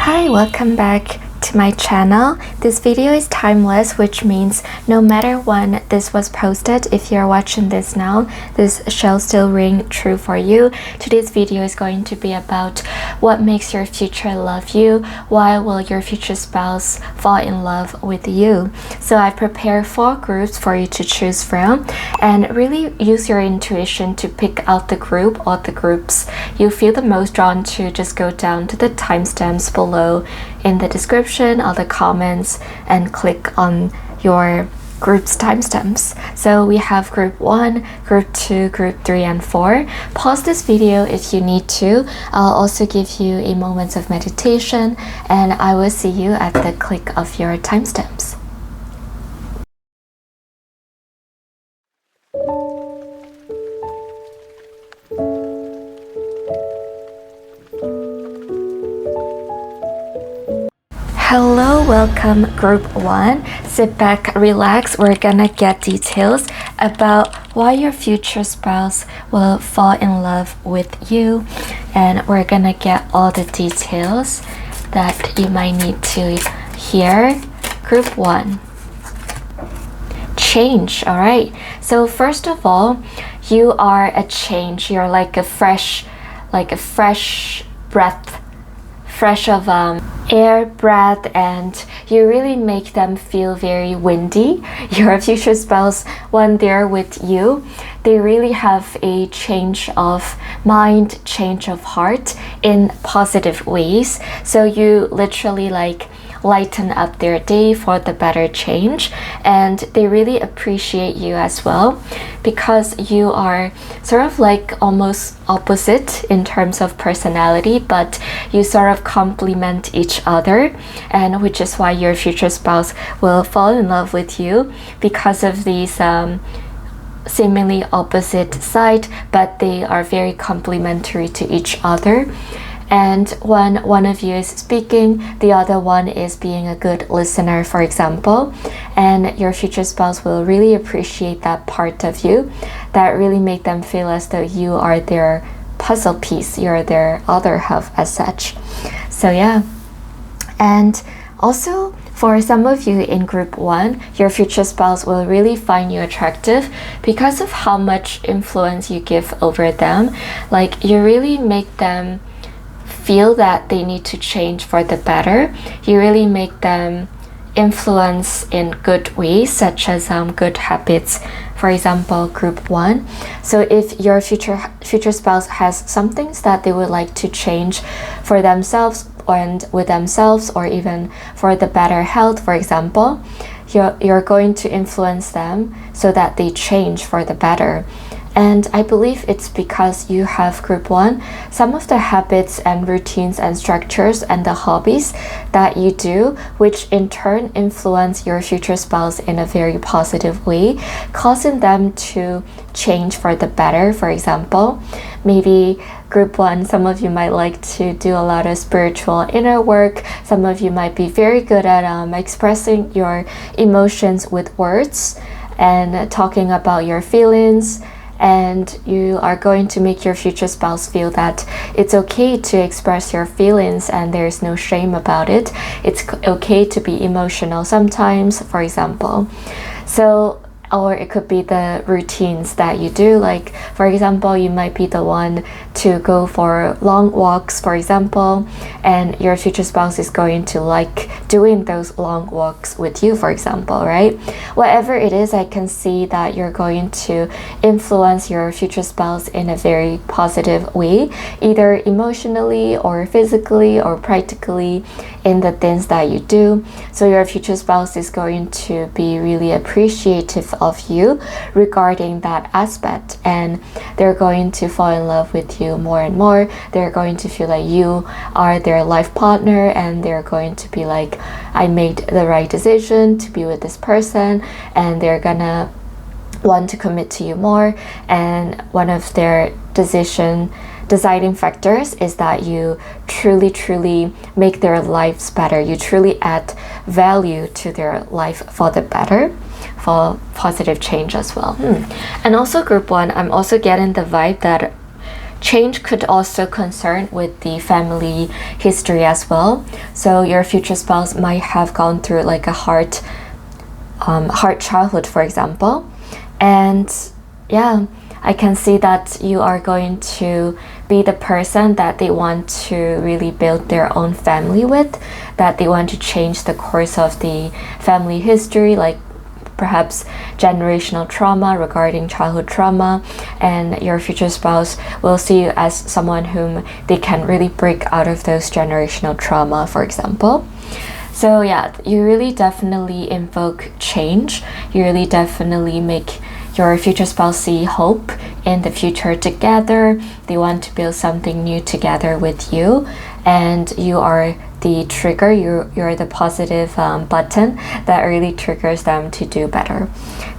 Hi, welcome back to my channel. This video is timeless, which means no matter when this was posted, if you're watching this now, this shall still ring true for you. Today's video is going to be about what makes your future love you. Why will your future spouse fall in love with you? So I've prepared 4 groups for you to choose from, and really use your intuition to pick out the group or the groups you feel the most drawn to. Just go down to the timestamps below in the description or the comments and click on your group's timestamps. So we have group 1, group 2, group 3 and 4. Pause this video if you need to. I'll also give you a moment of meditation, and I will see you at the click of your timestamps. Hello, welcome group 1. Sit back, relax. We're gonna get details about why your future spouse will fall in love with you, and we're gonna get all the details that you might need to hear. Group 1. Change. All right, so first of all, you are a change. You're like a fresh breath, fresh of air, breath, and you really make them feel very windy. Your future spouse, when they're with you, they really have a change of mind, change of heart in positive ways. So you literally lighten up their day for the better change, and they really appreciate you as well, because you are sort of like almost opposite in terms of personality, but you sort of complement each other, and which is why your future spouse will fall in love with you, because of these seemingly opposite side, but they are very complementary to each other. And when one of you is speaking, the other one is being a good listener, for example, and your future spouse will really appreciate that part of you, that really make them feel as though you are their puzzle piece, you're their other half as such. So yeah. And also, for some of you in group 1, your future spouse will really find you attractive because of how much influence you give over them. Like, you really make them feel that they need to change for the better. You really make them influence in good ways, such as good habits. For example, group 1. So if your future spouse has some things that they would like to change for themselves and with themselves, or even for the better health, for example, you're going to influence them so that they change for the better. And I believe it's because you have group 1, some of the habits and routines and structures and the hobbies that you do, which in turn influence your future spouse in a very positive way, causing them to change for the better. For example, maybe group 1, some of you might like to do a lot of spiritual inner work. Some of you might be very good at expressing your emotions with words and talking about your feelings. And you are going to make your future spouse feel that it's okay to express your feelings and there's no shame about it. It's okay to be emotional sometimes, for example. So, or it could be the routines that you do. Like, for example, you might be the one to go for long walks, for example, and your future spouse is going to like doing those long walks with you, for example, right? Whatever it is, I can see that you're going to influence your future spouse in a very positive way, either emotionally or physically or practically in the things that you do. So your future spouse is going to be really appreciative of you regarding that aspect, and they're going to fall in love with you more and more. They're going to feel like you are their life partner, and they're going to be like, I made the right decision to be with this person, and they're gonna want to commit to you more. And one of their deciding factors is that you truly make their lives better. You truly add value to their life for the better, for positive change as well. And also group 1, I'm also getting the vibe that change could also concern with the family history as well. So your future spouse might have gone through like a hard childhood, for example. And yeah, I can see that you are going to be the person that they want to really build their own family with, that they want to change the course of the family history, like perhaps generational trauma regarding childhood trauma, and your future spouse will see you as someone whom they can really break out of those generational trauma, for example. So yeah, you really definitely invoke change. You really definitely make your future spouse see hope in the future together. They want to build something new together with you, and you are the trigger, you're the positive button that really triggers them to do better.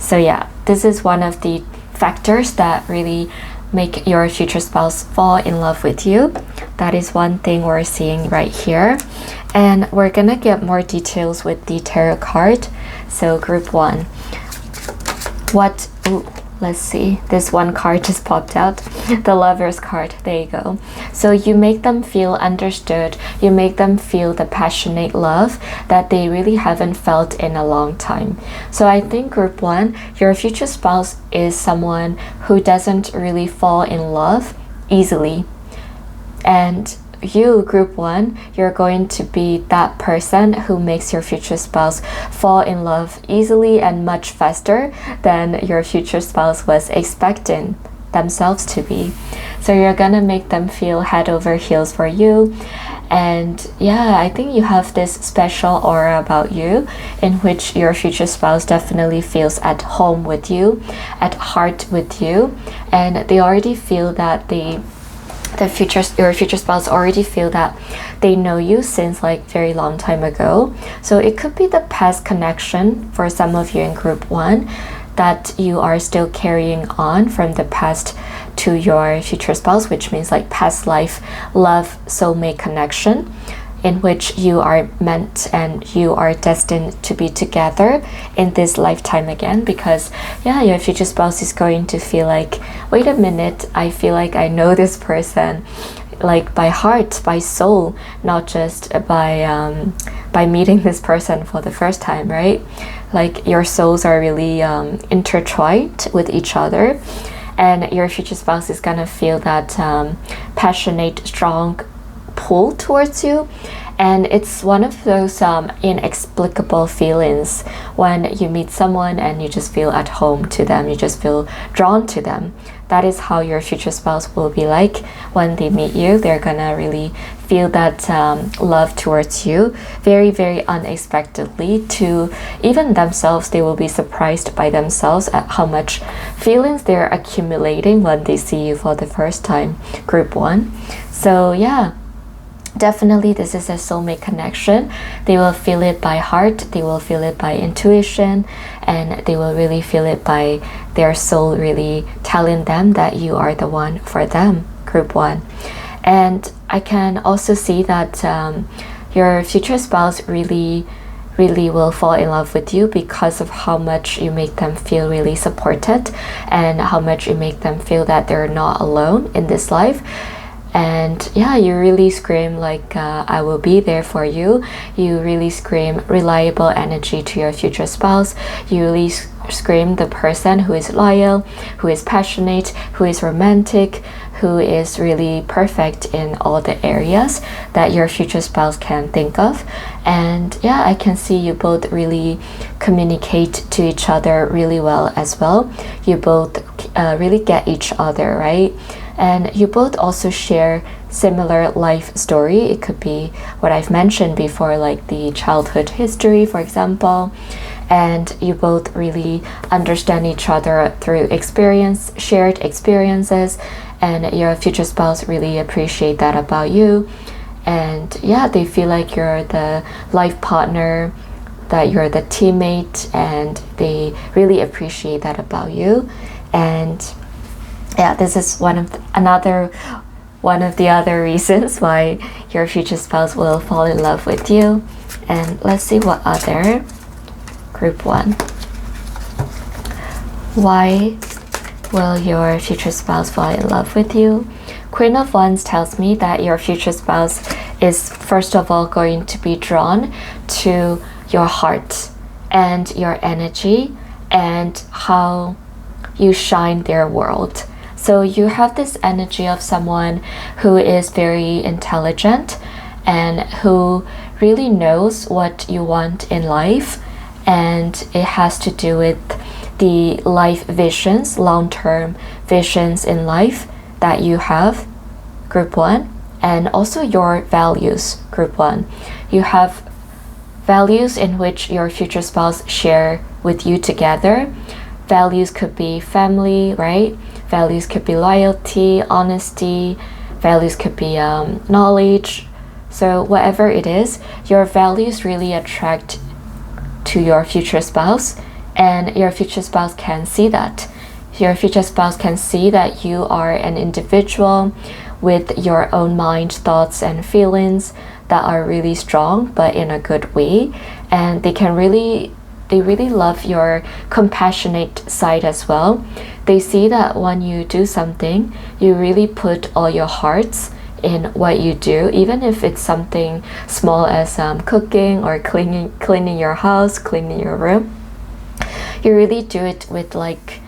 So yeah, this is one of the factors that really make your future spouse fall in love with you. That is one thing we're seeing right here. And we're gonna get more details with the tarot card. So group 1. Let's see, this one card just popped out, the Lover's card. There you go. So you make them feel understood, you make them feel the passionate love that they really haven't felt in a long time. So I think group 1, your future spouse is someone who doesn't really fall in love easily, and you, group 1, you're going to be that person who makes your future spouse fall in love easily and much faster than your future spouse was expecting themselves to be. So you're gonna make them feel head over heels for you. And yeah, I think you have this special aura about you in which your future spouse definitely feels at home with you, at heart with you, and they already feel that your future spouse already feel that they know you since like very long time ago. So it could be the past connection for some of you in group 1 that you are still carrying on from the past to your future spouse, which means like past life love soulmate connection, in which you are meant and you are destined to be together in this lifetime again. Because yeah, your future spouse is going to feel like, wait a minute, I feel like I know this person like by heart, by soul, not just by meeting this person for the first time, right? Like your souls are really intertwined with each other, and your future spouse is gonna feel that passionate, strong pull towards you. And it's one of those inexplicable feelings when you meet someone and you just feel at home to them, you just feel drawn to them. That is how your future spouse will be like when they meet you. They're gonna really feel that love towards you very, very unexpectedly. To even themselves, they will be surprised by themselves at how much feelings they're accumulating when they see you for the first time, group 1. So yeah, definitely this is a soulmate connection. They will feel it by heart, they will feel it by intuition, and they will really feel it by their soul really telling them that you are the one for them, group 1. And I can also see that your future spouse really will fall in love with you because of how much you make them feel really supported, and how much you make them feel that they're not alone in this life. And yeah, you really scream like I will be there for you. You really scream reliable energy to your future spouse. You really scream the person who is loyal, who is passionate, who is romantic, who is really perfect in all the areas that your future spouse can think of. And yeah, I can see you both really communicate to each other really well as well. You both really get each other, right? And you both also share similar life story. It could be what I've mentioned before, like the childhood history, for example. And you both really understand each other through shared experiences, and your future spouse really appreciate that about you. And yeah, they feel like you're the life partner, that you're the teammate, and they really appreciate that about you. And yeah, this is one of the other reasons why your future spouse will fall in love with you. And let's see what other. Group 1. Why will your future spouse fall in love with you? Queen of Wands tells me that your future spouse is first of all going to be drawn to your heart and your energy and how you shine their world. So you have this energy of someone who is very intelligent and who really knows what you want in life, and it has to do with the life visions, long-term visions in life that you have, group 1, and also your values, group 1. You have values in which your future spouse share with you together. Values could be family, right? Values could be loyalty, honesty. Values could be knowledge. So whatever it is, your values really attract to your future spouse, and your future spouse can see that. Your future spouse can see that you are an individual with your own mind, thoughts, and feelings that are really strong, but in a good way. And they really love your compassionate side as well. They see that when you do something, you really put all your hearts in what you do, even if it's something small as cooking or cleaning your house, cleaning your room. You really do it with like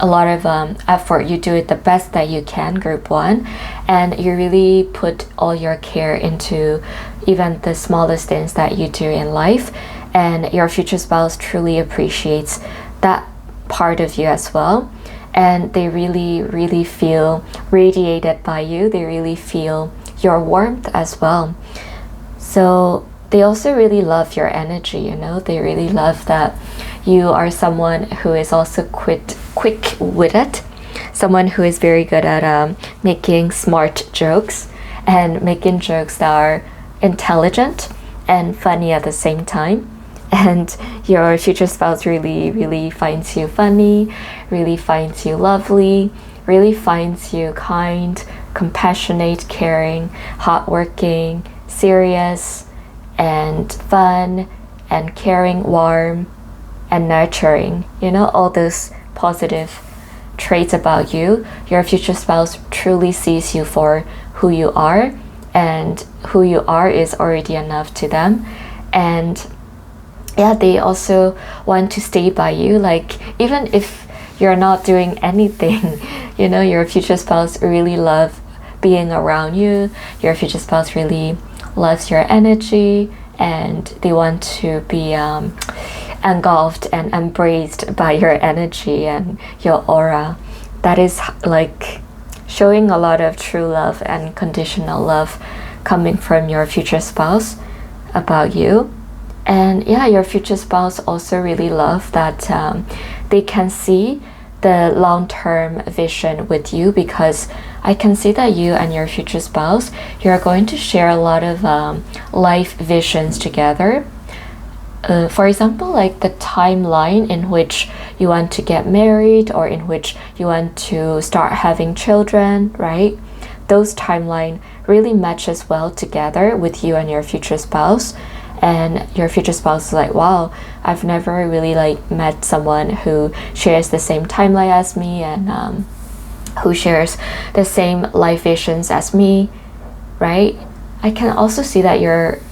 a lot of effort. You do it the best that you can, group 1, and you really put all your care into even the smallest things that you do in life, and your future spouse truly appreciates that part of you as well, and they really feel radiated by you. They really feel your warmth as well. So they also really love your energy, you know. They really love that you are someone who is also quick-witted, someone who is very good at making smart jokes and making jokes that are intelligent and funny at the same time. And your future spouse really finds you funny, really finds you lovely, really finds you kind, compassionate, caring, hardworking, serious, and fun, and caring, warm, and nurturing. You know, all those positive traits about you. Your future spouse truly sees you for who you are, and who you are is already enough to them. And yeah, they also want to stay by you, like even if you're not doing anything, you know, your future spouse really love being around you. Your future spouse really loves your energy, and they want to be engulfed and embraced by your energy and your aura. That is like showing a lot of true love and conditional love coming from your future spouse about you. And yeah, your future spouse also really love that they can see the long-term vision with you, because I can see that you and your future spouse, you're going to share a lot of life visions together. For example, like the timeline in which you want to get married or in which you want to start having children, right? Those timeline really matches well together with you and your future spouse. And your future spouse is like, wow, I've never really like met someone who shares the same timeline as me, and who shares the same life visions as me, right? I can also see that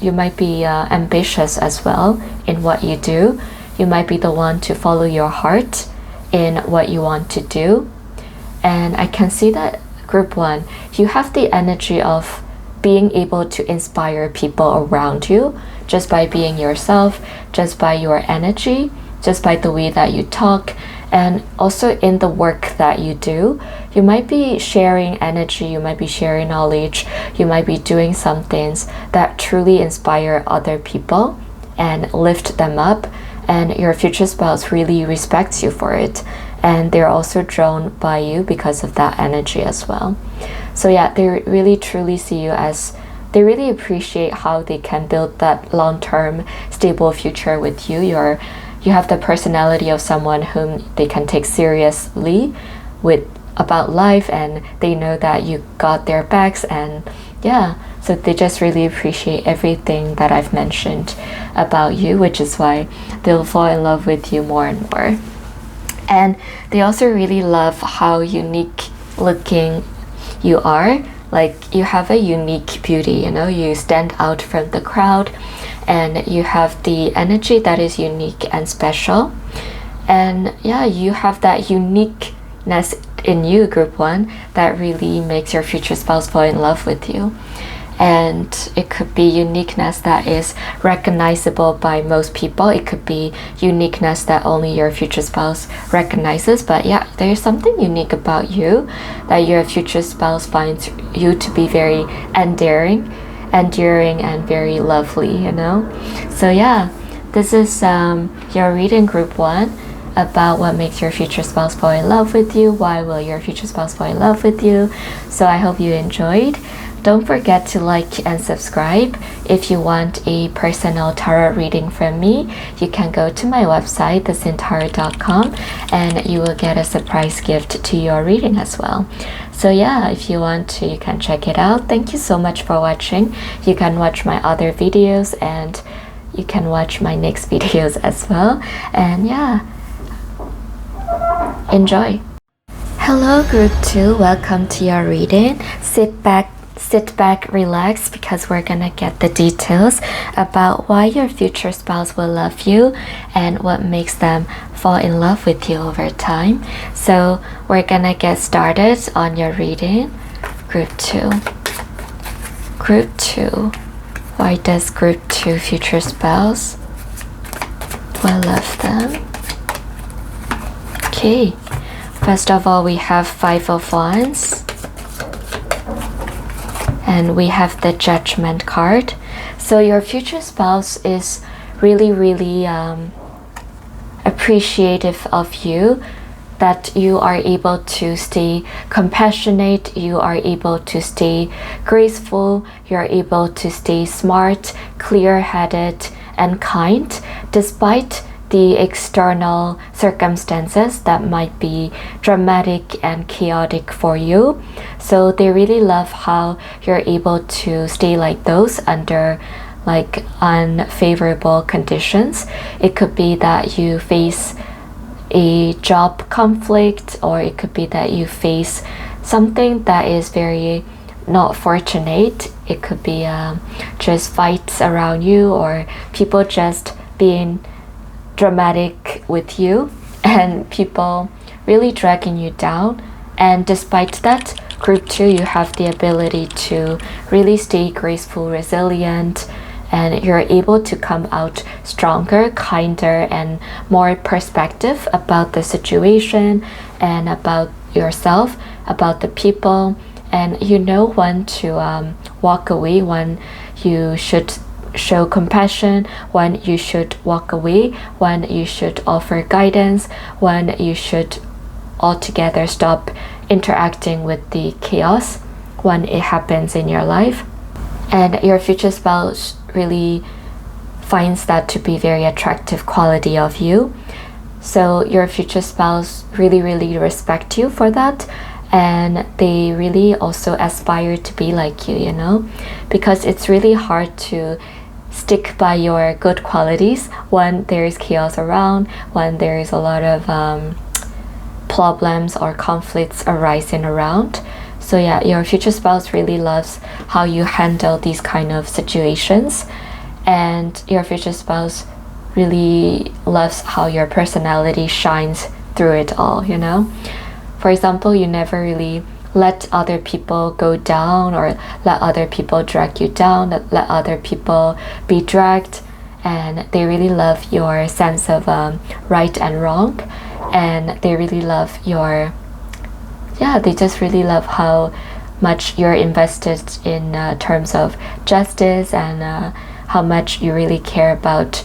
you might be ambitious as well in what you do. You might be the one to follow your heart in what you want to do. And I can see that, group 1, you have the energy of being able to inspire people around you just by being yourself, just by your energy, just by the way that you talk, and also in the work that you do. You might be sharing energy, you might be sharing knowledge, you might be doing some things that truly inspire other people and lift them up, and your future spouse really respects you for it, and they're also drawn by you because of that energy as well. So yeah, they really truly see you as, they really appreciate how they can build that long-term stable future with you. You have the personality of someone whom they can take seriously with about life, and they know that you got their backs, and yeah, so they just really appreciate everything that I've mentioned about you, which is why they'll fall in love with you more and more. And they also really love how unique looking you are. Like, you have a unique beauty, you know, you stand out from the crowd, and you have the energy that is unique and special. And yeah, you have that uniqueness in you, group 1, that really makes your future spouse fall in love with you. And it could be uniqueness that is recognizable by most people. It could be uniqueness that only your future spouse recognizes. But yeah, there's something unique about you that your future spouse finds you to be very endearing and very lovely, you know. So yeah, this is your reading, group 1, about what makes your future spouse fall in love with you. Why will your future spouse fall in love with you? So I hope you enjoyed. Don't forget to like and subscribe. If you want a personal tarot reading from me, you can go to my website, thesintarot.com, and you will get a surprise gift to your reading as well. So yeah, if you want to, you can check it out. Thank you so much for watching. You can watch my other videos, and you can watch my next videos as well. And yeah, enjoy. Hello, group 2. Welcome to your reading. Sit back, relax, because we're gonna get the details about why your future spouse will love you and what makes them fall in love with you over time. So we're gonna get started on your reading. Group 2. Group 2. Why does group 2 future spouse will love them? Okay. First of all, we have 5 of Wands. And we have the Judgment card. So your future spouse is really appreciative of you, that you are able to stay compassionate, you are able to stay graceful, you're able to stay smart, clear-headed, and kind, despite the external circumstances that might be dramatic and chaotic for you. So they really love how you're able to stay like those under like unfavorable conditions. It could be that you face a job conflict, or it could be that you face something that is very not fortunate. It could be just fights around you, or people just being dramatic with you, and people really dragging you down. And despite that, group 2, you have the ability to really stay graceful, resilient, and you're able to come out stronger, kinder, and more perspective about the situation and about yourself, about the people. And you know when to walk away, when you should show compassion, when you should walk away, when you should offer guidance, when you should altogether stop interacting with the chaos when it happens in your life. And your future spouse really finds that to be very attractive quality of you. So your future spouse really respect you for that, and they really also aspire to be like you, you know, because it's really hard to stick by your good qualities when there is chaos around, when there is a lot of problems or conflicts arising around. So yeah, your future spouse really loves how you handle these kind of situations, and your future spouse really loves how your personality shines through it all, you know. For example, you never really let other people go down, or let other people drag you down, let other people be dragged. And they really love your sense of right and wrong, and they really love your, they just really love how much you're invested in terms of justice, and how much you really care about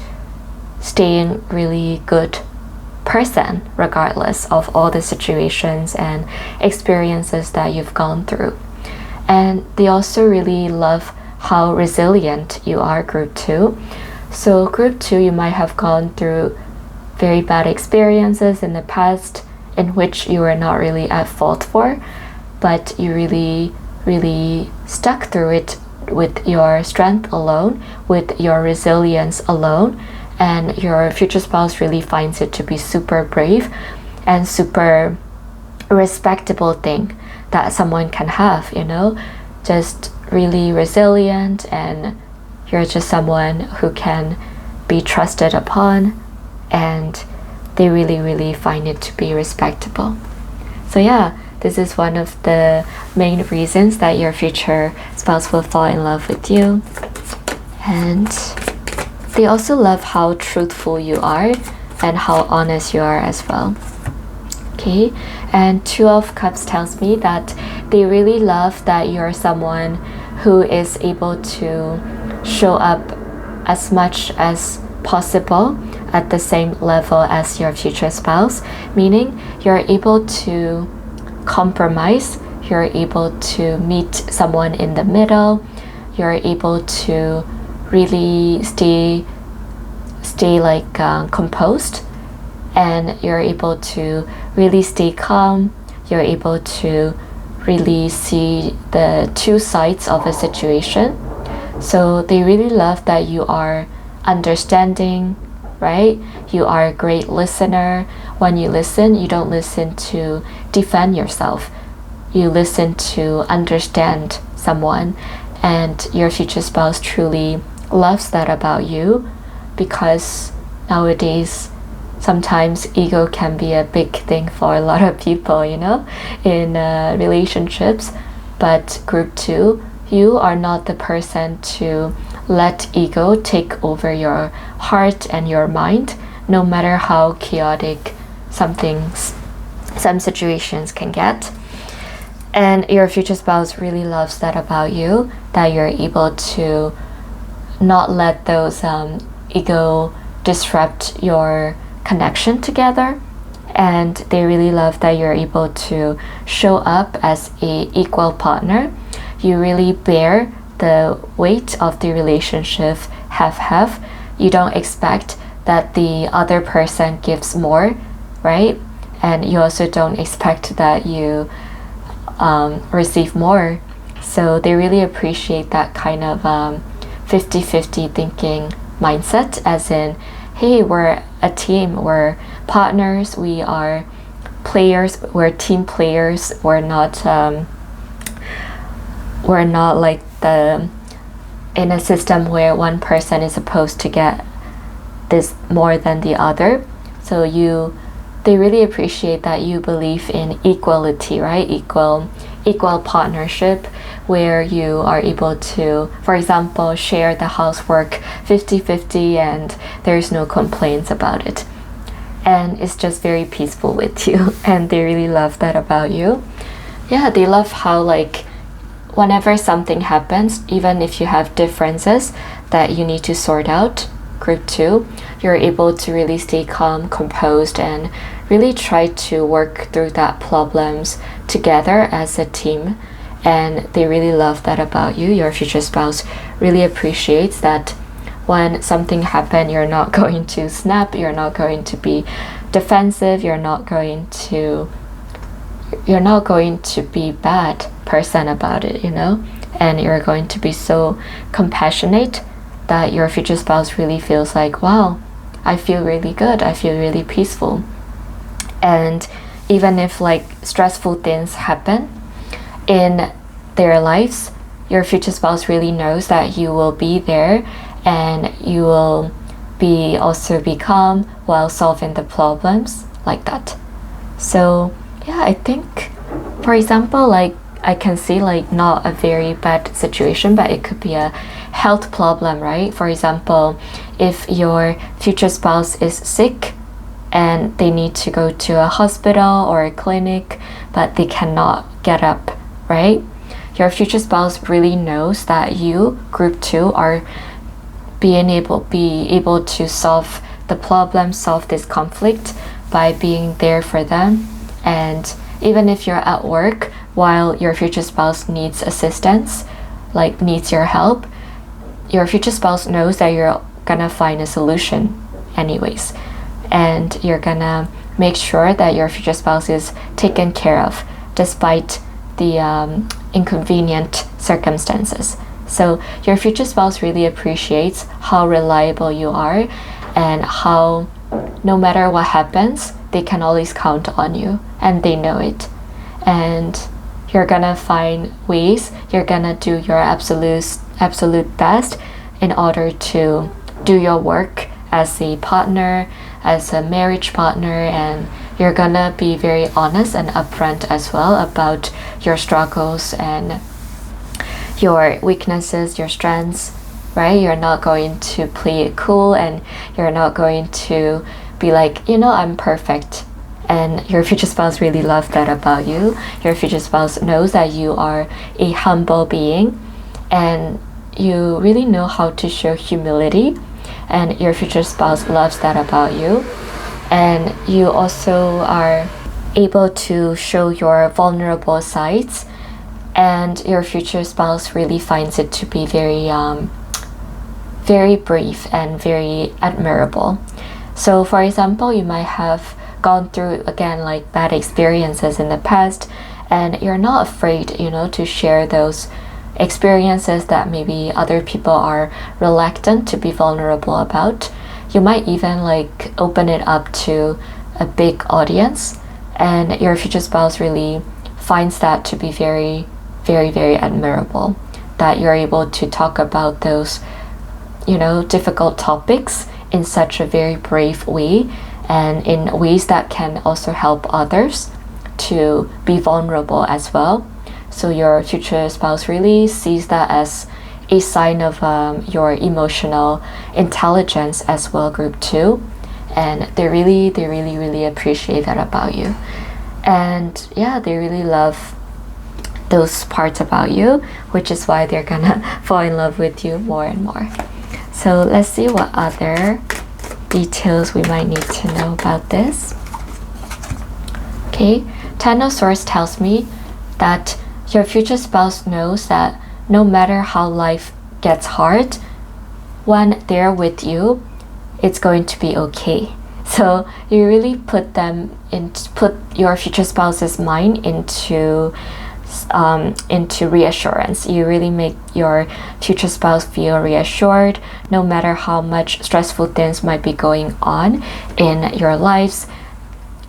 staying really good person regardless of all the situations and experiences that you've gone through. And they also really love how resilient you are, group 2. So group 2, you might have gone through very bad experiences in the past in which you were not really at fault for, but you really stuck through it with your strength alone, with your resilience alone. And your future spouse really finds it to be super brave and super respectable thing that someone can have, you know, just really resilient, and you're just someone who can be trusted upon, and they really find it to be respectable. So yeah, this is one of the main reasons that your future spouse will fall in love with you. And they also love how truthful you are and how honest you are as well. Okay, and Two of Cups tells me that they really love that you're someone who is able to show up as much as possible at the same level as your future spouse, meaning you're able to compromise, you're able to meet someone in the middle, you're able to really stay like composed, and you're able to really stay calm, you're able to really see the two sides of a situation. So they really love that you are understanding, right? You are a great listener. When you listen, you don't listen to defend yourself. You listen to understand someone, and your future spouse truly loves that about you, because nowadays sometimes ego can be a big thing for a lot of people, you know, in relationships. But group 2, you are not the person to let ego take over your heart and your mind, no matter how chaotic some situations can get. And your future spouse really loves that about you, that you're able to not let those ego disrupt your connection together. And they really love that you're able to show up as a equal partner. You really bear the weight of the relationship half. You don't expect that the other person gives more, right? And you also don't expect that you receive more. So they really appreciate that kind of 50-50 thinking mindset, as in, hey, we're a team, we're partners, we are players, we're team players, we're not like in a system where one person is supposed to get this more than the other. So they really appreciate that you believe in equality, right? Equal partnership, where you are able to, for example, share the housework 50-50 and there's no complaints about it. And it's just very peaceful with you, and they really love that about you. Yeah, they love how, like, whenever something happens, even if you have differences that you need to sort out, group 2, you're able to really stay calm, composed, and really try to work through that problems together as a team. And they really love that about you. Your future spouse really appreciates that when something happens, you're not going to snap, you're not going to be defensive, you're not going to be bad person about it, you know, and you're going to be so compassionate that your future spouse really feels like, wow, I feel really good, I feel really peaceful. And even if like stressful things happen in their lives, your future spouse really knows that you will be there, and you will also be calm while solving the problems like that. So yeah, I think, for example, like I can see like not a very bad situation, but it could be a health problem, right? For example, if your future spouse is sick and they need to go to a hospital or a clinic, but they cannot get up, right? Your future spouse really knows that you, group 2, are be able to solve the problem, solve this conflict by being there for them. And even if you're at work while your future spouse needs assistance, like needs your help, your future spouse knows that you're gonna find a solution anyways, and you're gonna make sure that your future spouse is taken care of despite the inconvenient circumstances. So your future spouse really appreciates how reliable you are, and how no matter what happens, they can always count on you, and they know it. And you're gonna find ways, you're gonna do your absolute best in order to do your work as a partner, as a marriage partner, and you're gonna be very honest and upfront as well about your struggles and your weaknesses, your strengths, right? You're not going to play it cool, and you're not going to be like, I'm perfect. And your future spouse really loves that about you. Your future spouse knows that you are a humble being, and you really know how to show humility, and your future spouse loves that about you. And you also are able to show your vulnerable sides, and your future spouse really finds it to be very very brave and very admirable. So for example, you might have gone through, again, like bad experiences in the past, and you're not afraid, to share those experiences that maybe other people are reluctant to be vulnerable about. You might even like open it up to a big audience, and your future spouse really finds that to be very, very, very admirable, that you're able to talk about those, difficult topics in such a very brave way, and in ways that can also help others to be vulnerable as well. So your future spouse really sees that as a sign of your emotional intelligence as well, group 2, and they really appreciate that about you. And yeah, they really love those parts about you, which is why they're gonna fall in love with you more and more. So let's see what other details we might need to know about this. Okay, Ten of Swords tells me that your future spouse knows that no matter how life gets hard, when they're with you, it's going to be okay. So you really put your future spouse's mind into reassurance. You really make your future spouse feel reassured, no matter how much stressful things might be going on in your lives.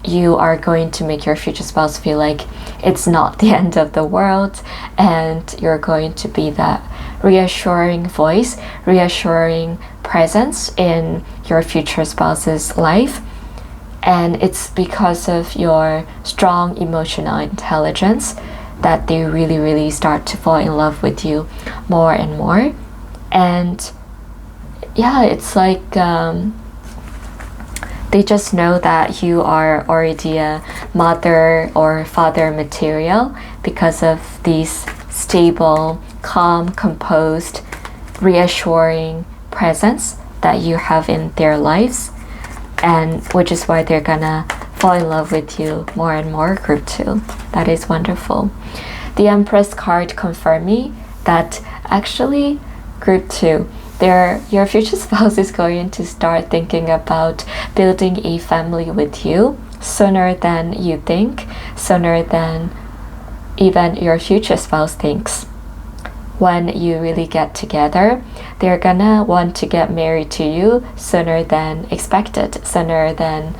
You are going to make your future spouse feel like it's not the end of the world, and you're going to be that reassuring voice, reassuring presence in your future spouse's life. And it's because of your strong emotional intelligence that they really start to fall in love with you more and more. And yeah, it's like they just know that you are already a mother or father material because of these stable, calm, composed, reassuring presence that you have in their lives, and which is why they're gonna fall in love with you more and more, group 2. That is wonderful. The Empress card confirmed me that actually, group 2, your future spouse is going to start thinking about building a family with you sooner than you think, sooner than even your future spouse thinks. When you really get together, they're gonna want to get married to you sooner than expected, sooner than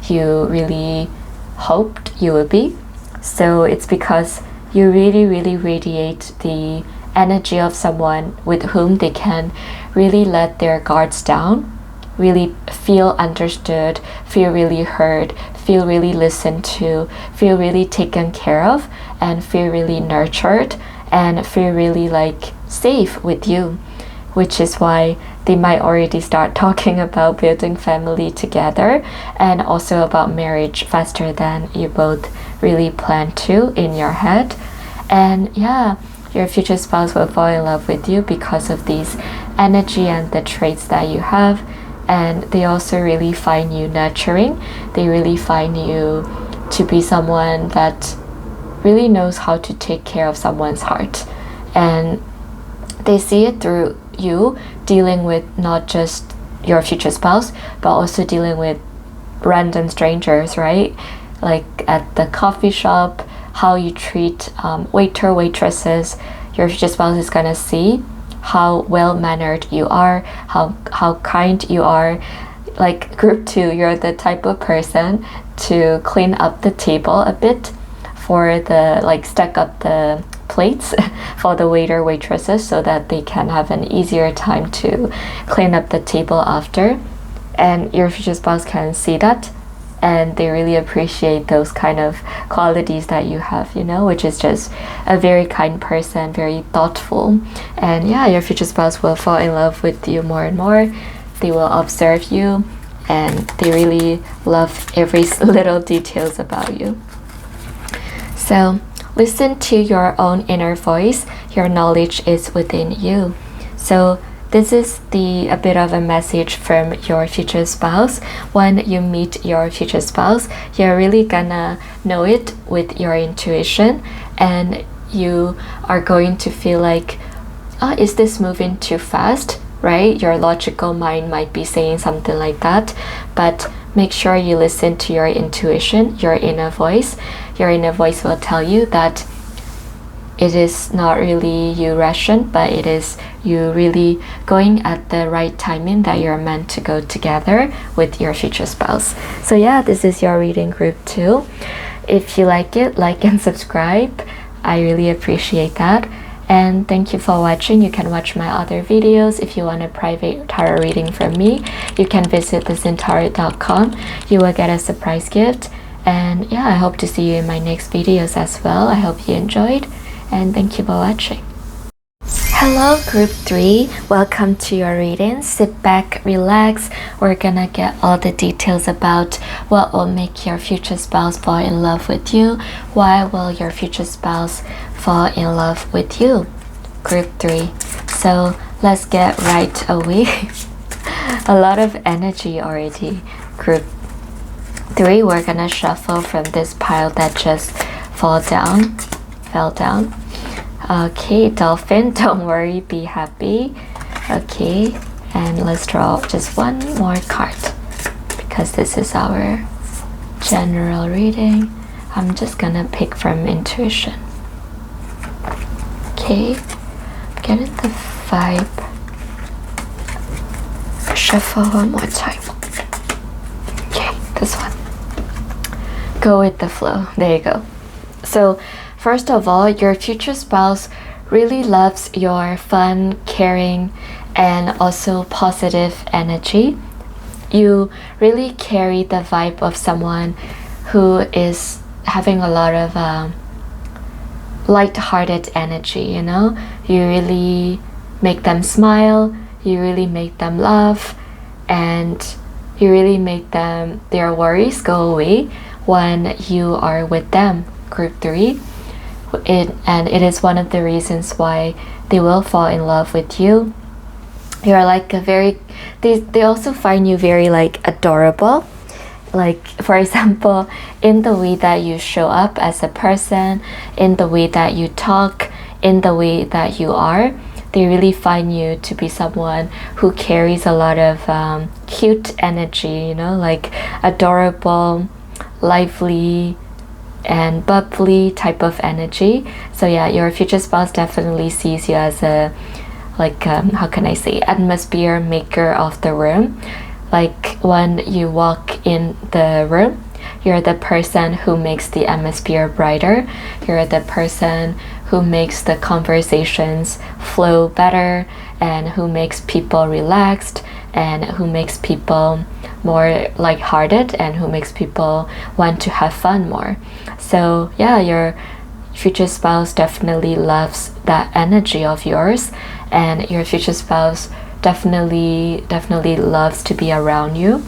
you really hoped you would be. So it's because you really radiate the energy of someone with whom they can really let their guards down, really feel understood, feel really heard, feel really listened to, feel really taken care of, and feel really nurtured, and feel really like safe with you, which is why they might already start talking about building family together, and also about marriage faster than you both really plan to in your head. And yeah, your future spouse will fall in love with you because of these energy and the traits that you have. And they also really find you nurturing. They really find you to be someone that really knows how to take care of someone's heart. And they see it through you dealing with not just your future spouse, but also dealing with random strangers, right? Like at the coffee shop, how you treat waitresses. Your future spouse is gonna see how well-mannered you are, how kind you are. Like group 2, you're the type of person to clean up the table a bit for the like stack up the plates for the waiter waitresses so that they can have an easier time to clean up the table after. And your future spouse can see that, and they really appreciate those kind of qualities that you have, you know, which is just a very kind person, very thoughtful. And yeah, your future spouse will fall in love with you more and more. They will observe you, and they really love every little details about you. So listen to your own inner voice. Your knowledge is within you. So this is a bit of a message from your future spouse. When you meet your future spouse, you're really gonna know it with your intuition, and you are going to feel like, oh, is this moving too fast, right? Your logical mind might be saying something like that, but make sure you listen to your intuition, your inner voice. Your inner voice will tell you that it is not really you rushing, but it is you really going at the right timing that you're meant to go together with your future spouse. So yeah, this is your reading group 2. If you like it, like and subscribe. I really appreciate that. And thank you for watching. You can watch my other videos. If you want a private tarot reading from me, you can visit thezintarot.com. You will get a surprise gift. And yeah, I hope to see you in my next videos as well. I hope you enjoyed, and thank you for watching. Hello group 3, welcome to your reading. Sit back, relax. We're gonna get all the details about what will make your future spouse fall in love with you. Why will your future spouse fall in love with you? Group 3. So let's get right away. A lot of energy already. Group 3, we're gonna shuffle from this pile that just fell down. Okay, dolphin, don't worry, be happy. Okay, and let's draw just one more card because this is our general reading. I'm just gonna pick from intuition. Okay, getting the vibe. Shuffle one more time. Okay, this one. Go with the flow. There you go. So first of all, your future spouse really loves your fun, caring, and also positive energy. You really carry the vibe of someone who is having a lot of light-hearted energy, you know? You really make them smile, you really make them laugh, and you really make their worries go away when you are with them. Group 3. And it is one of the reasons why they will fall in love with you. You're like they also find you very like adorable. Like, for example, in the way that you show up as a person, in the way that you talk, in the way that you are, they really find you to be someone who carries a lot of cute energy, you know, like adorable, lively, and bubbly type of energy. So yeah, your future spouse definitely sees you as a how can I say, atmosphere maker of the room. Like when you walk in the room, you're the person who makes the atmosphere brighter. You're the person who makes the conversations flow better, and who makes people relaxed, and who makes people more lighthearted, and who makes people want to have fun more. So yeah, your future spouse definitely loves that energy of yours, and your future spouse definitely loves to be around you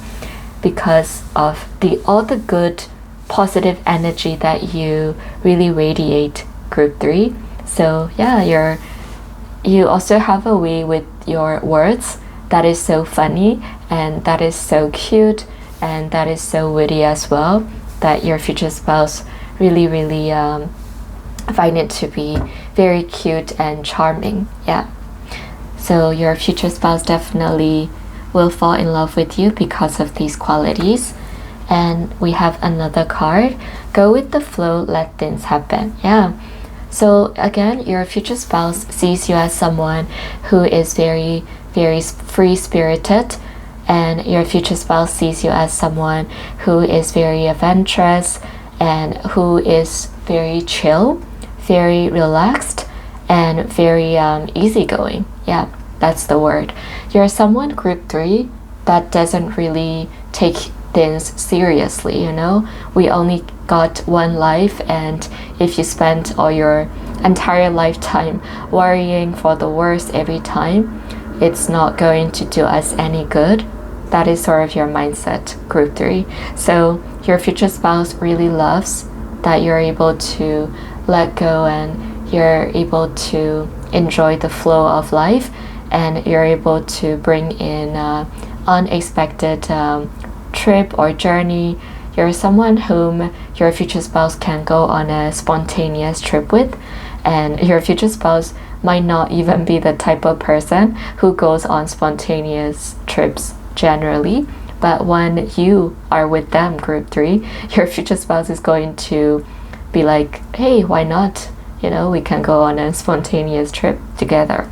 because of all the good positive energy that you really radiate. Group 3. So yeah, you also have a way with your words that is so funny, and that is so cute, and that is so witty as well, that your future spouse really find it to be very cute and charming. Yeah. So your future spouse definitely will fall in love with you because of these qualities. And we have another card. Go with the flow, let things happen. Yeah. So again, your future spouse sees you as someone who is very, very free-spirited, and your future spouse sees you as someone who is very adventurous and who is very chill, very relaxed, and very easygoing. Yeah, that's the word. You're someone, group 3, that doesn't really take things seriously, you know? We only got one life, and if you spend all your entire lifetime worrying for the worst every time, it's not going to do us any good. That is sort of your mindset, group 3. So your future spouse really loves that you're able to let go and you're able to enjoy the flow of life, and you're able to bring in unexpected trip or journey. You're someone whom your future spouse can go on a spontaneous trip with, and your future spouse might not even be the type of person who goes on spontaneous trips generally, but when you are with them, group 3, your future spouse is going to be like, hey, why not? You know, we can go on a spontaneous trip together.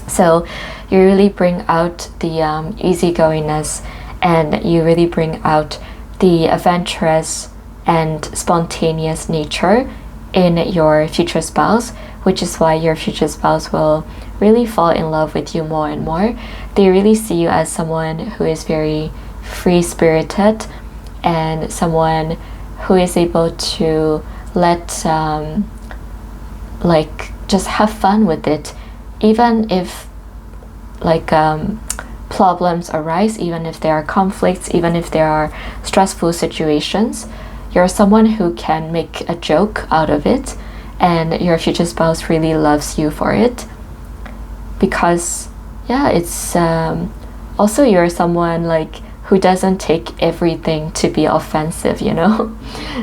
So you really bring out the easygoingness, and you really bring out the adventurous and spontaneous nature in your future spouse, which is why your future spouse will really fall in love with you more and more. They really see you as someone who is very free-spirited and someone who is able to let like just have fun with it, even if like problems arise, even if there are conflicts, even if there are stressful situations. You're someone who can make a joke out of it, and your future spouse really loves you for it, because yeah, it's also you're someone like who doesn't take everything to be offensive, you know.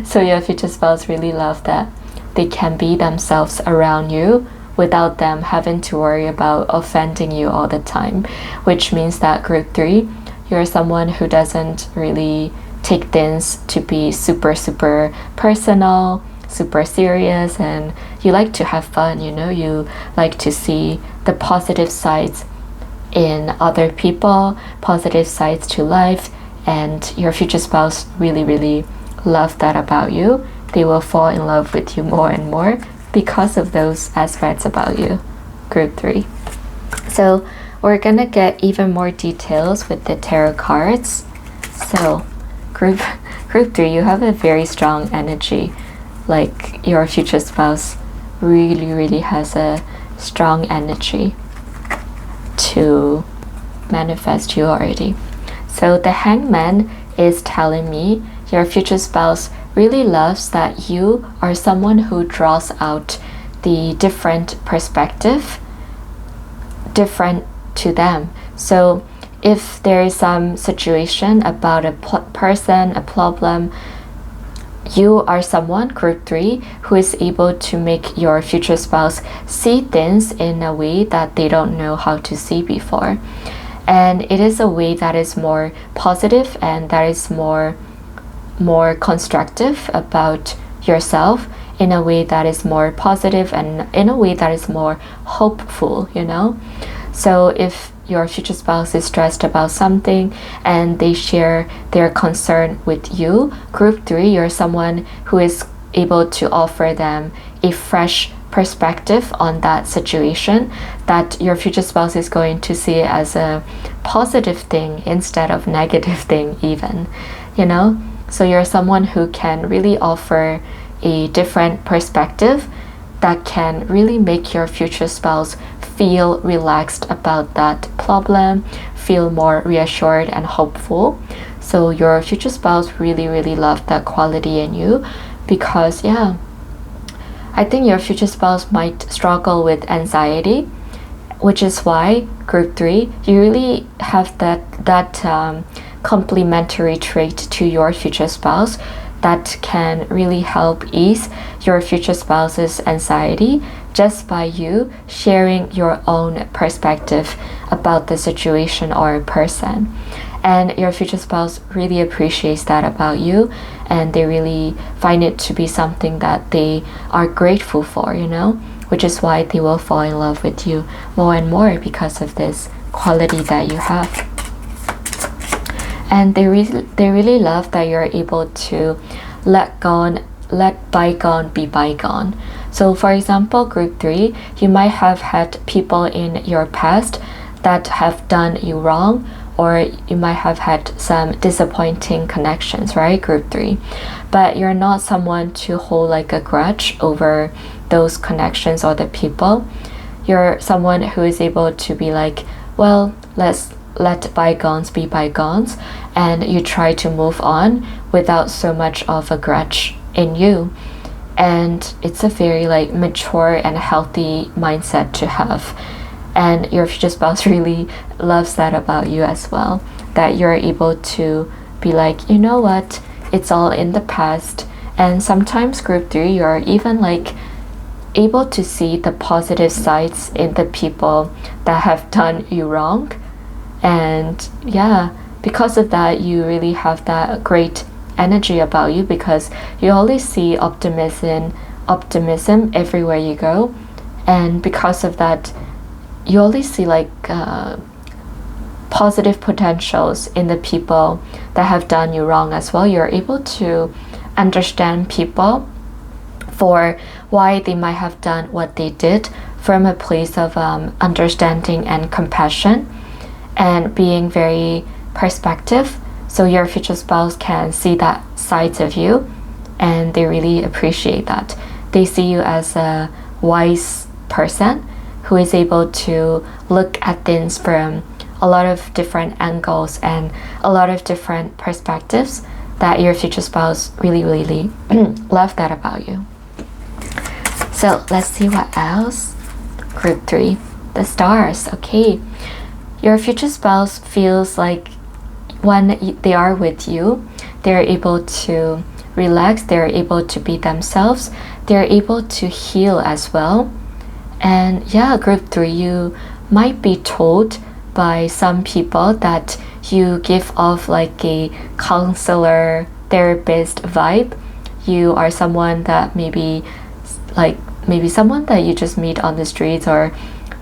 So your future spouse really love that they can be themselves around you without them having to worry about offending you all the time, which means that group 3, you're someone who doesn't really take things to be super personal, super serious, and you like to have fun, you know. You like to see the positive sides in other people, positive sides to life, and your future spouse really love that about you. They will fall in love with you more and more because of those aspects about you, group 3. So we're gonna get even more details with the tarot cards. So group 3, you have a very strong energy. Like your future spouse really has a strong energy to manifest you already. So the Hangman is telling me your future spouse really loves that you are someone who draws out the different perspective different to them. So if there is some situation about a person, a problem, you are someone, group 3, who is able to make your future spouse see things in a way that they don't know how to see before. And it is a way that is more positive and that is more constructive about yourself, in a way that is more positive and in a way that is more hopeful, you know. So if your future spouse is stressed about something and they share their concern with you, group 3, you're someone who is able to offer them a fresh perspective on that situation, that your future spouse is going to see it as a positive thing instead of negative thing even, you know. So you're someone who can really offer a different perspective that can really make your future spouse feel relaxed about that problem, feel more reassured and hopeful. So your future spouse really love that quality in you, because yeah, I think your future spouse might struggle with anxiety, which is why, group 3, you really have that complementary trait to your future spouse that can really help ease your future spouse's anxiety just by you sharing your own perspective about the situation or person. And your future spouse really appreciates that about you, and they really find it to be something that they are grateful for, you know, which is why they will fall in love with you more and more because of this quality that you have. And they really love that you're able to let go let bygone be bygone. So for example, group 3, you might have had people in your past that have done you wrong, or you might have had some disappointing connections, right? Group 3. But you're not someone to hold like a grudge over those connections or the people. You're someone who is able to be like, well, let's let bygones be bygones, and you try to move on without so much of a grudge in you. And it's a very like mature and healthy mindset to have. And your future spouse really loves that about you as well, that you're able to be like, you know what, it's all in the past. And sometimes group 3, you're even like able to see the positive sides in the people that have done you wrong. And yeah, because of that, you really have that great energy about you, because you always see optimism everywhere you go. And because of that, you always see like positive potentials in the people that have done you wrong as well. You're able to understand people for why they might have done what they did from a place of understanding and compassion, and being very perspective. So your future spouse can see that side of you, and they really appreciate that. They see you as a wise person who is able to look at things from a lot of different angles and a lot of different perspectives, that your future spouse really love that about you. So let's see what else. Group 3, the stars. Okay, your future spouse feels like when they are with you, they're able to relax, they're able to be themselves, they're able to heal as well. And yeah, group 3, you might be told by some people that you give off like a counselor, therapist vibe. You are someone that maybe someone that you just meet on the streets, or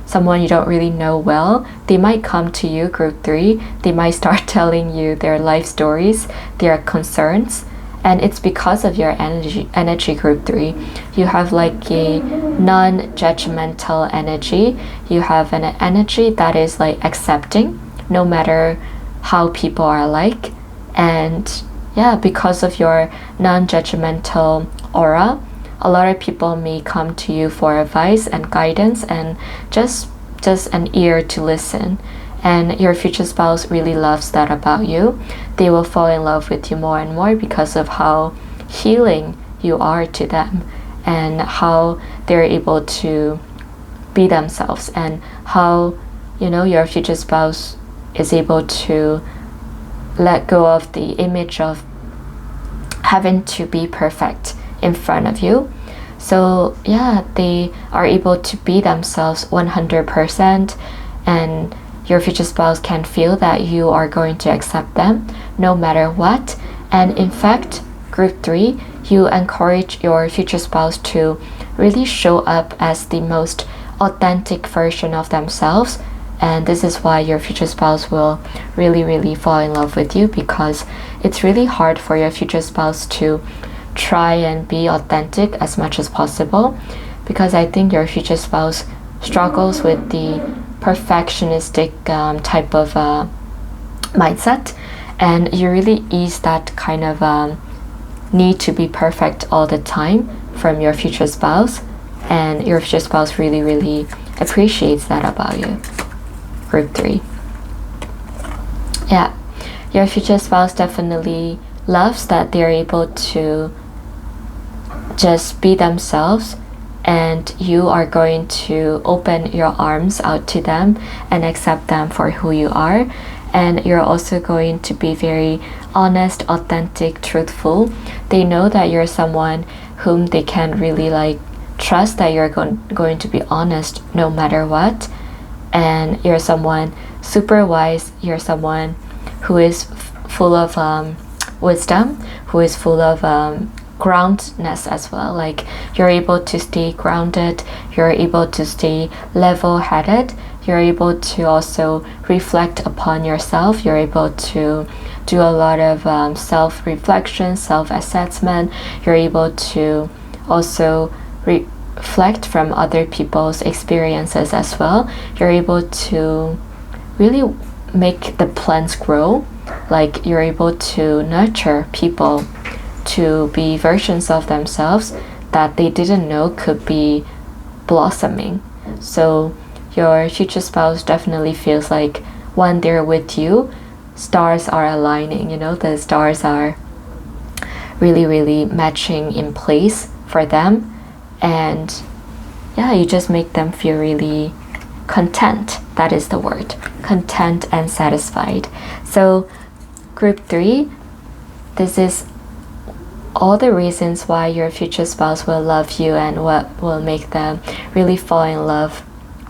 someone you don't really know well. They might come to you, group 3. They might start telling you their life stories, their concerns. And it's because of your energy group 3. You have like a non-judgmental energy. You have an energy that is like accepting no matter how people are like. And yeah, because of your non-judgmental aura, a lot of people may come to you for advice and guidance and just an ear to listen. And your future spouse really loves that about you. They will fall in love with you more and more because of how healing you are to them, and how they're able to be themselves, and how, you know, your future spouse is able to let go of the image of having to be perfect in front of you. So yeah, they are able to be themselves 100%, and your future spouse can feel that you are going to accept them no matter what. And in fact, group 3, you encourage your future spouse to really show up as the most authentic version of themselves. And this is why your future spouse will really fall in love with you, because it's really hard for your future spouse to try and be authentic as much as possible, because I think your future spouse struggles with the perfectionistic type of mindset, and you really ease that kind of need to be perfect all the time from your future spouse, and your future spouse really appreciates that about you. Group 3. Yeah, your future spouse definitely loves that they're able to just be themselves, and you are going to open your arms out to them and accept them for who you are. And you're also going to be very honest, authentic, truthful. They know that you're someone whom they can really like trust, that you're going to be honest no matter what. And you're someone super wise. You're someone who is full of wisdom, who is full of groundedness as well. Like, you're able to stay grounded, you're able to stay level-headed, you're able to also reflect upon yourself. You're able to do a lot of self-reflection, self-assessment. You're able to also reflect from other people's experiences as well. You're able to really make the plants grow. Like, you're able to nurture people to be versions of themselves that they didn't know could be blossoming. So your future spouse definitely feels like when they're with you, stars are aligning, you know, the stars are really matching in place for them. And yeah, you just make them feel really content. That is the word, content and satisfied. So group 3, this is all the reasons why your future spouse will love you and what will make them really fall in love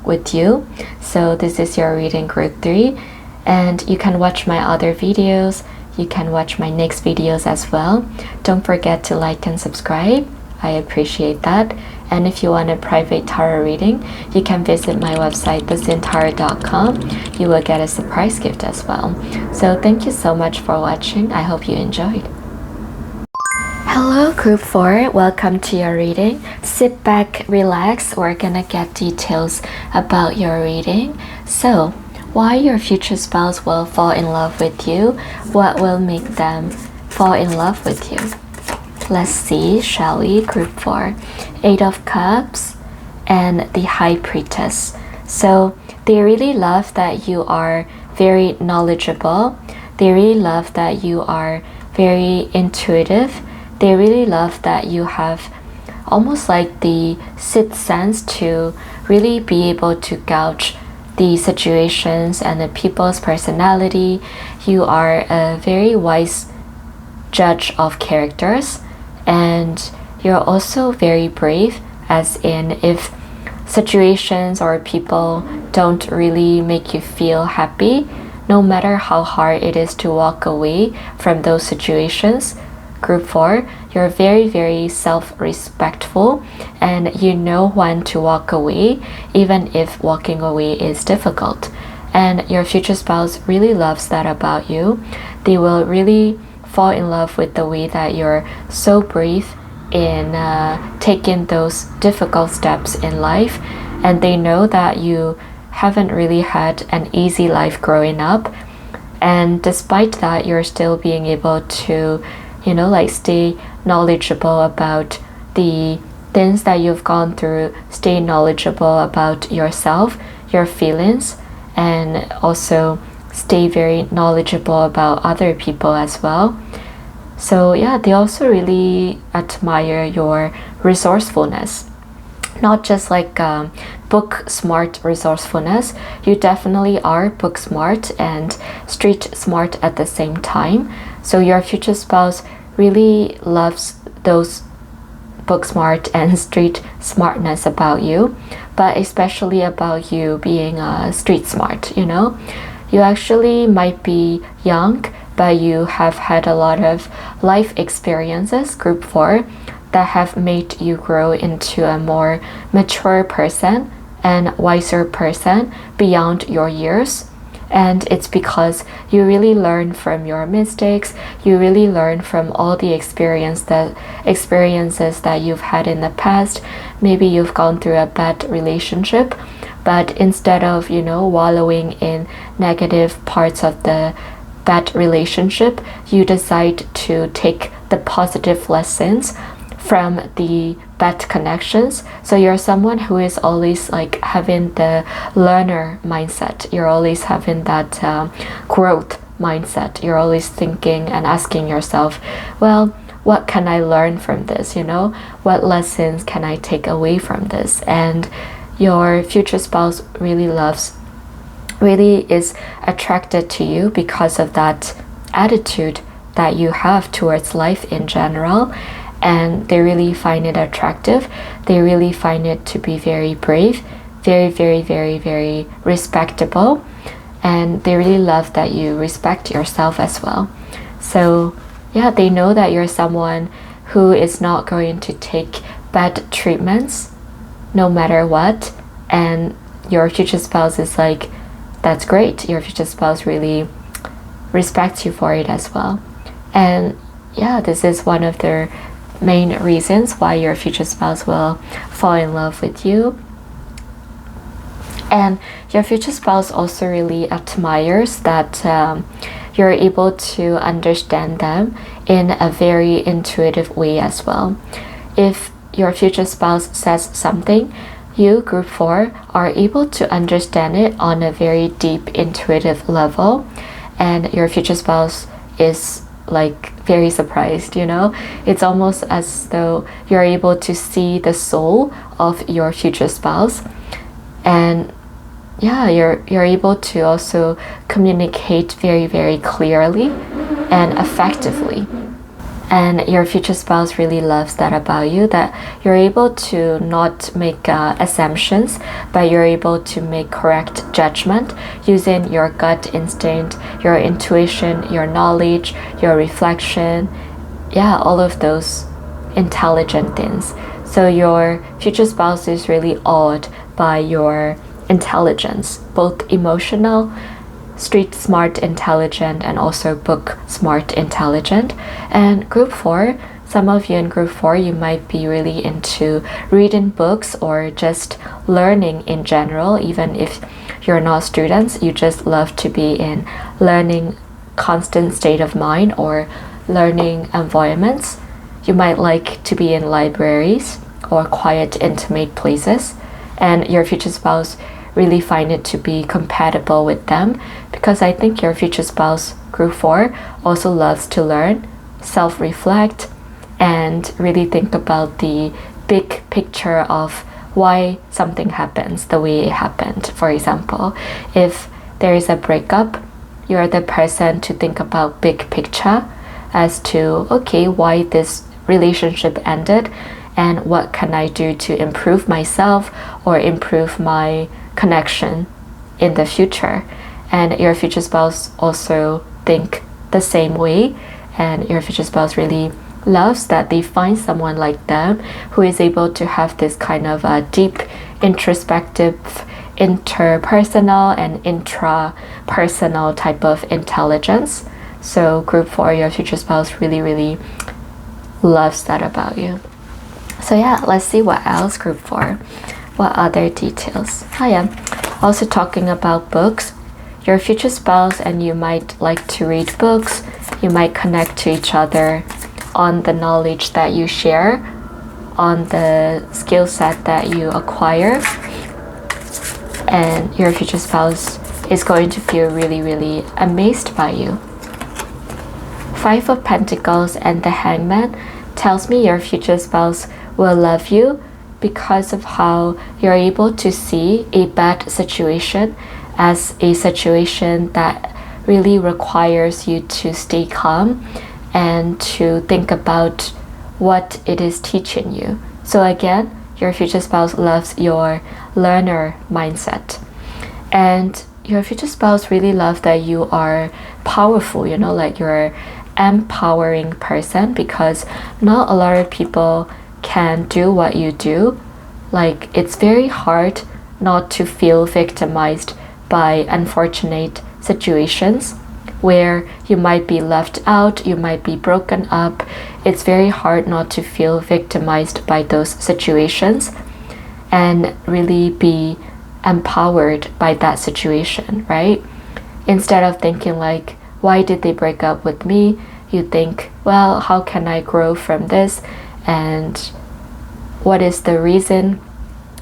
with you. So this is your reading, group 3, and you can watch my other videos. You can watch my next videos as well. Don't forget to like and subscribe. I appreciate that. And if you want a private tarot reading, you can visit my website, thezintarot.com. You will get a surprise gift as well. So thank you so much for watching. I hope you enjoyed. Hello group 4, welcome to your reading. Sit back, relax, we're gonna get details about your reading. So, why your future spouse will fall in love with you, what will make them fall in love with you. Let's see, shall we? Group 4, 8 of Cups and the High Priestess. So, they really love that you are very knowledgeable. They really love that you are very intuitive. They really love that you have almost like the sixth sense to really be able to gauge the situations and the people's personality. You are a very wise judge of characters, and you're also very brave, as in if situations or people don't really make you feel happy, no matter how hard it is to walk away from those situations, group 4, you're very self-respectful, and you know when to walk away, even if walking away is difficult. And your future spouse really loves that about you. They will really fall in love with the way that you're so brave in taking those difficult steps in life, and they know that you haven't really had an easy life growing up, and despite that, you're still being able to, you know, like stay knowledgeable about the things that you've gone through, stay knowledgeable about yourself, your feelings, and also stay very knowledgeable about other people as well. So yeah, they also really admire your resourcefulness. Not just like book smart resourcefulness, you definitely are book smart and street smart at the same time. So your future spouse really loves those book smart and street smartness about you, but especially about you being street smart, you know. You actually might be young, but you have had a lot of life experiences, group 4, that have made you grow into a more mature person and wiser person beyond your years. And it's because you really learn from your mistakes, you really learn from all the experiences that you've had in the past. Maybe you've gone through a bad relationship, but instead of, you know, wallowing in negative parts of the bad relationship, you decide to take the positive lessons from the bad connections. So you're someone who is always like having the learner mindset. You're always having that growth mindset. You're always thinking and asking yourself, well, what can I learn from this? You know, what lessons can I take away from this? And your future spouse really is attracted to you because of that attitude that you have towards life in general. And they really find it attractive. They really find it to be very brave, very respectable, and they really love that you respect yourself as well. So yeah, they know that you're someone who is not going to take bad treatments no matter what, and your future spouse is like, that's great. Your future spouse really respects you for it as well. And yeah, this is one of the main reasons why your future spouse will fall in love with you. And your future spouse also really admires that you're able to understand them in a very intuitive way as well. If your future spouse says something, you, group 4, are able to understand it on a very deep intuitive level, and your future spouse is like very surprised, you know? It's almost as though you're able to see the soul of your future spouse, and yeah, you're able to also communicate very, very clearly and effectively. And your future spouse really loves that about you, that you're able to not make assumptions, but you're able to make correct judgment using your gut instinct, your intuition, your knowledge, your reflection, yeah, all of those intelligent things. So your future spouse is really awed by your intelligence, both emotional, street smart intelligent, and also book smart intelligent. And group 4, some of you in group 4, you might be really into reading books or just learning in general. Even if you're not students, you just love to be in learning constant state of mind or learning environments. You might like to be in libraries or quiet, intimate places, and your future spouse really find it to be compatible with them, because I think your future spouse, group 4, also loves to learn, self-reflect, and really think about the big picture of why something happens the way it happened. For example, if there is a breakup, you're the person to think about big picture as to, okay, why this relationship ended, and what can I do to improve myself or improve my connection in the future. And your future spouse also think the same way, and your future spouse really loves that they find someone like them who is able to have this kind of a deep introspective, interpersonal and intrapersonal type of intelligence. So group 4, your future spouse really loves that about you. So yeah, let's see what else, group 4. What other details? I am also talking about books. Your future spouse and you might like to read books. You might connect to each other on the knowledge that you share, on the skill set that you acquire. And your future spouse is going to feel really amazed by you. 5 of Pentacles and the Hangman tells me your future spouse will love you because of how you're able to see a bad situation as a situation that really requires you to stay calm and to think about what it is teaching you. So again, your future spouse loves your learner mindset. And your future spouse really loves that you are powerful, you know, like you're empowering person, because not a lot of people can do what you do. Like, it's very hard not to feel victimized by unfortunate situations where you might be left out, you might be broken up. It's very hard not to feel victimized by those situations and really be empowered by that situation, right? Instead of thinking like, why did they break up with me? You think, well, how can I grow from this? And what is the reason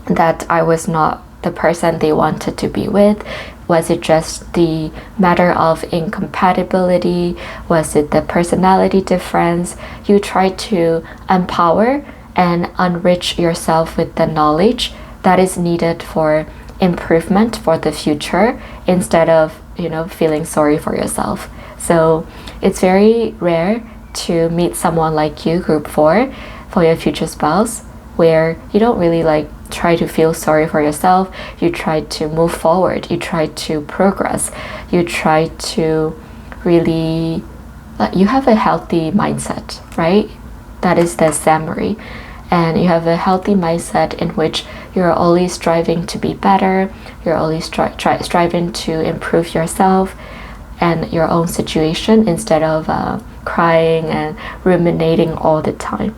that I was not the person they wanted to be with? Was it just the matter of incompatibility? Was it the personality difference? You try to empower and enrich yourself with the knowledge that is needed for improvement for the future, instead of, you know, feeling sorry for yourself. So it's very rare to meet someone like you, group 4, for your future spouse, where you don't really like try to feel sorry for yourself. You try to move forward, you try to progress, you try to really, you have a healthy mindset, right? That is the summary. And you have a healthy mindset in which You're always striving to be better. You're always striving to improve yourself and your own situation instead of crying and ruminating all the time.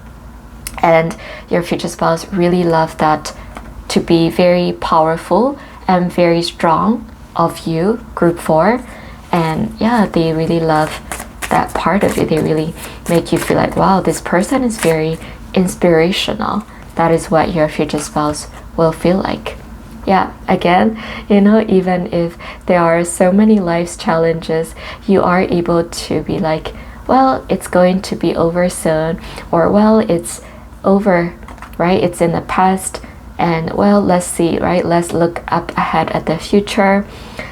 And your future spouse really love that to be very powerful and very strong of you, group 4. And yeah, they really love that part of you. They really make you feel like, wow, this person is very inspirational. That is what your future spouse will feel like. Yeah, again, you know, even if there are so many life's challenges, you are able to be like, well, it's going to be over soon, or well, it's over, right? It's in the past, and well, let's see, right? Let's look up ahead at the future.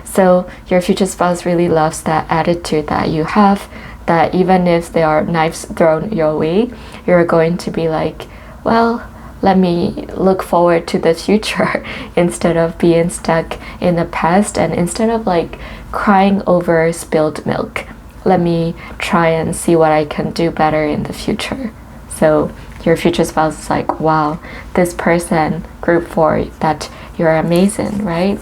So your future spouse really loves that attitude that you have, that even if there are knives thrown your way, you're going to be like, well, let me look forward to the future instead of being stuck in the past, and instead of like crying over spilled milk, let me try and see what I can do better in the future. So your future spouse is like, wow, this person, group 4, that you're amazing, right?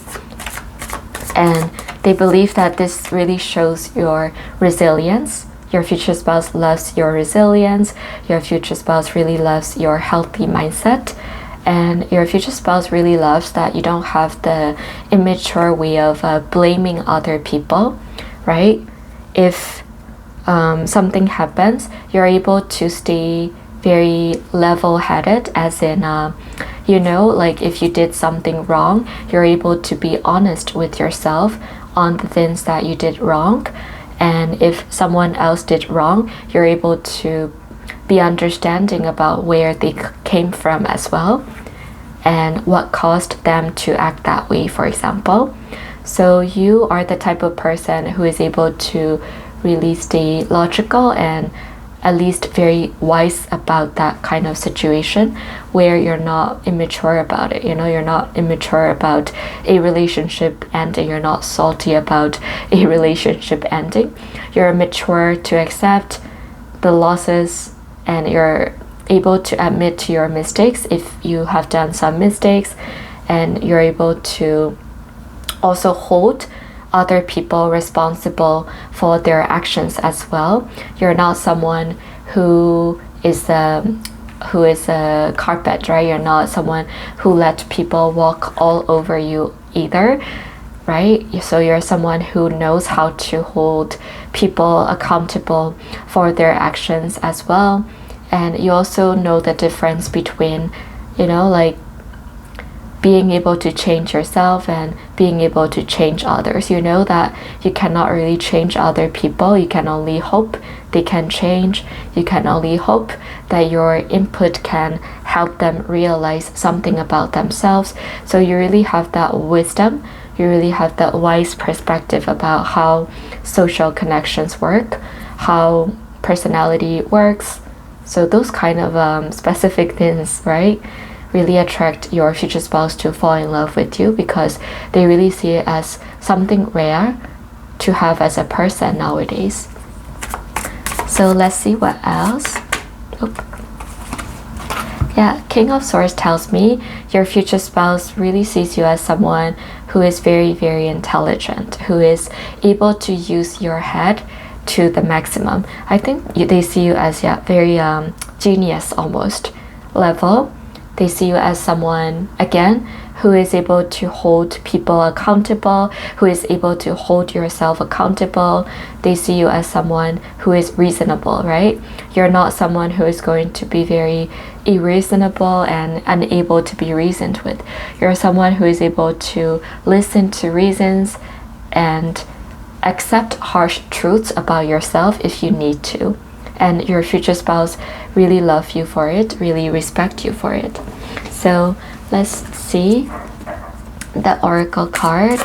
And they believe that this really shows your resilience. Your future spouse loves your resilience. Your future spouse really loves your healthy mindset. And your future spouse really loves that you don't have the immature way of blaming other people, right? If something happens, you're able to stay very level-headed, as in, you know, like if you did something wrong, you're able to be honest with yourself on the things that you did wrong. And if someone else did wrong, you're able to be understanding about where they came from as well, and what caused them to act that way, for example. So you are the type of person who is able to really stay logical and at least very wise about that kind of situation, where you're not immature about it. You know, you're not immature about a relationship ending. You're not salty about a relationship ending. You're mature to accept the losses, and you're able to admit to your mistakes if you have done some mistakes, and you're able to also hold other people responsible for their actions as well. You're not someone who is a carpet, right? You're not someone who let people walk all over you either, right? So you're someone who knows how to hold people accountable for their actions as well. And you also know the difference between, you know, like being able to change yourself and being able to change others. You know that you cannot really change other people. You can only hope they can change. You can only hope that your input can help them realize something about themselves. So you really have that wisdom. You really have that wise perspective about how social connections work, how personality works. So those kind of specific things, right, really attract your future spouse to fall in love with you, because they really see it as something rare to have as a person nowadays. So let's see what else. Yeah, King of Swords tells me your future spouse really sees you as someone who is very, very intelligent, who is able to use your head to the maximum. I think they see you as very genius almost level. They see you as someone, again, who is able to hold people accountable, who is able to hold yourself accountable. They see you as someone who is reasonable, right? You're not someone who is going to be very irreasonable and unable to be reasoned with. You're someone who is able to listen to reasons and accept harsh truths about yourself if you need to. And your future spouse really love you for it, really respect you for it. So let's see the oracle card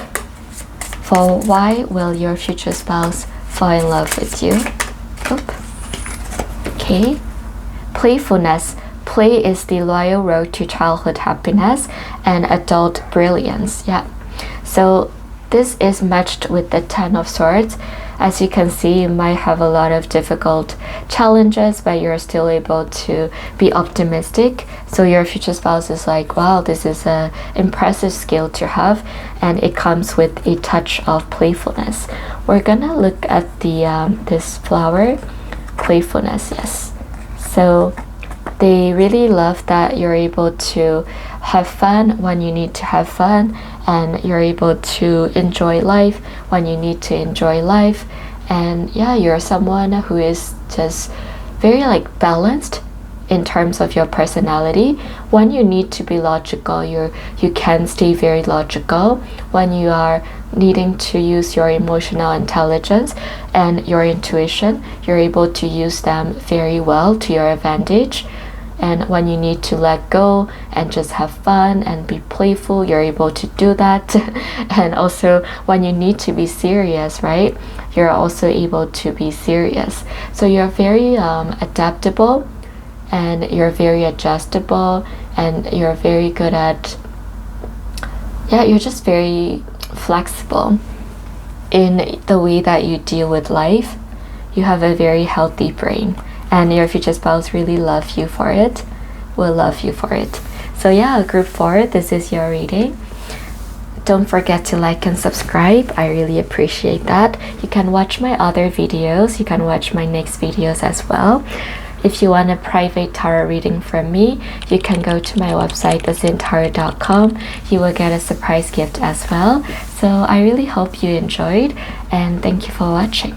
for why will your future spouse fall in love with you. Okay, playfulness. Play is the loyal road to childhood happiness and adult brilliance. Yeah, so this is matched with the 10 of Swords. as you can see, you might have a lot of difficult challenges, but you're still able to be optimistic. So your future spouse is like, wow, this is an impressive skill to have, and it comes with a touch of playfulness. We're gonna look at the this flower, playfulness. Yes, so they really love that you're able to have fun when you need to have fun, and you're able to enjoy life when you need to enjoy life. And yeah, you're someone who is just very like balanced in terms of your personality. When you need to be logical, you can stay very logical. When you are needing to use your emotional intelligence and your intuition, you're able to use them very well to your advantage. And when you need to let go and just have fun and be playful, you're able to do that. And also when you need to be serious, right, you're also able to be serious. So you're very adaptable, and you're very adjustable, and you're very good at, yeah, you're just very flexible in the way that you deal with life. You have a very healthy brain, and your future spouse really love you for it, will love you for it. So yeah, group 4, this is your reading. Don't forget to like and subscribe. I really appreciate that. You can watch my other videos. You can watch my next videos as well. If you want a private tarot reading from me, you can go to my website, thezintarot.com. You will get a surprise gift as well. So I really hope you enjoyed, and thank you for watching.